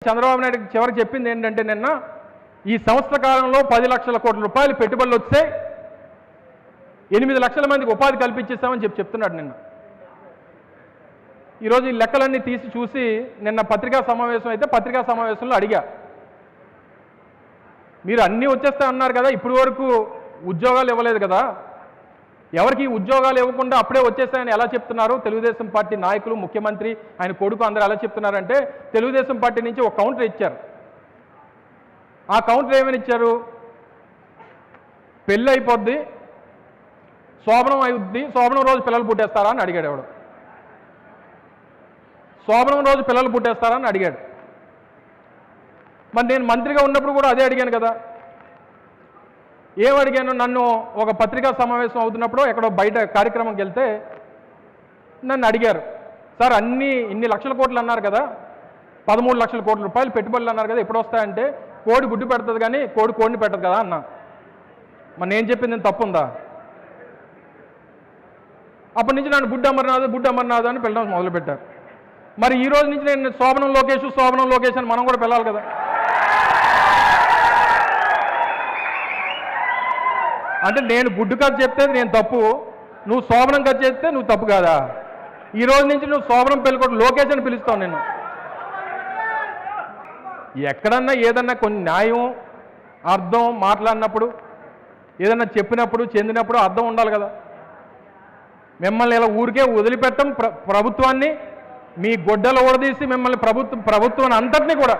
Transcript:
చంద్రబాబు నాయుడు చివరికి చెప్పింది ఏంటంటే నిన్న ఈ సంవత్సర కాలంలో 10 లక్షల కోట్ల రూపాయలు పెట్టుబడులు వచ్చాయి, 8 లక్షల మందికి ఉపాధి కల్పించేస్తామని చెప్తున్నాడు నిన్న. ఈరోజు ఈ లెక్కలన్నీ తీసి చూసి నిన్న పత్రికా సమావేశం అయితే పత్రికా సమావేశంలో అడిగా, మీరు అన్నీ వచ్చేస్తాయి అన్నారు కదా, ఇప్పటి వరకు ఉద్యోగాలు ఇవ్వలేదు కదా, ఎవరికి ఉద్యోగాలు ఇవ్వకుండా అప్పుడే వచ్చేస్తాయని ఎలా చెప్తున్నారు? తెలుగుదేశం పార్టీ నాయకులు, ముఖ్యమంత్రి, ఆయన కొడుకు అందరూ ఎలా చెప్తున్నారంటే తెలుగుదేశం పార్టీ నుంచి ఒక కౌంటర్ ఇచ్చారు. ఆ కౌంటర్ ఏమని ఇచ్చారు? పెళ్ళి అయిపోద్ది, శోభనం అయిద్ది, శోభనం రోజు పిల్లలు పుట్టేస్తారా అని అడిగాడు. ఎవడు శోభనం రోజు పిల్లలు పుట్టేస్తారా అని అడిగాడు. మరి నేను మంత్రిగా ఉన్నప్పుడు కూడా అదే అడిగాను కదా. ఏమడిగాను? నన్ను ఒక పత్రికా సమావేశం అవుతున్నప్పుడు ఎక్కడో బయట కార్యక్రమంకి వెళ్తే నన్ను అడిగారు, సార్ ఇన్ని లక్షల కోట్లు అన్నారు కదా, 13 లక్షల కోట్ల రూపాయలు పెట్టుబడులు అన్నారు కదా, ఎప్పుడు వస్తాయంటే కోడి గుడ్డు పెడుతుంది కానీ కోడిని పెట్టదు కదా అన్నా. మరి నేను చెప్పింది తప్పు ఉందా? అప్పటి నుంచి నన్ను బుడ్డు అమర్నాథ్ అని పిల్లడం మొదలుపెట్టారు. మరి ఈ రోజు నుంచి నేను శోభనం లోకేష్ అని మనం కూడా పిలవాలి కదా. అంటే నేను గుడ్డు కథ చెప్తే నేను తప్పు, నువ్వు శోభనం కథ చెప్తే నువ్వు తప్పు కాదా? ఈ రోజు నుంచి నువ్వు శోభనం పెళ్ళికొట్టు లోకేష్ అని పిలుస్తావు. నేను ఎక్కడన్నా ఏదన్నా కొన్ని న్యాయం అర్థం మాట్లాడినప్పుడు, ఏదన్నా చెప్పినప్పుడు చెందినప్పుడు అర్థం ఉండాలి కదా. మిమ్మల్ని ఇలా ఊరికే వదిలిపెట్టం, ప్రభుత్వాన్ని మీ గొడ్డలు ఊడదీసి మిమ్మల్ని ప్రభుత్వం అంతటినీ కూడా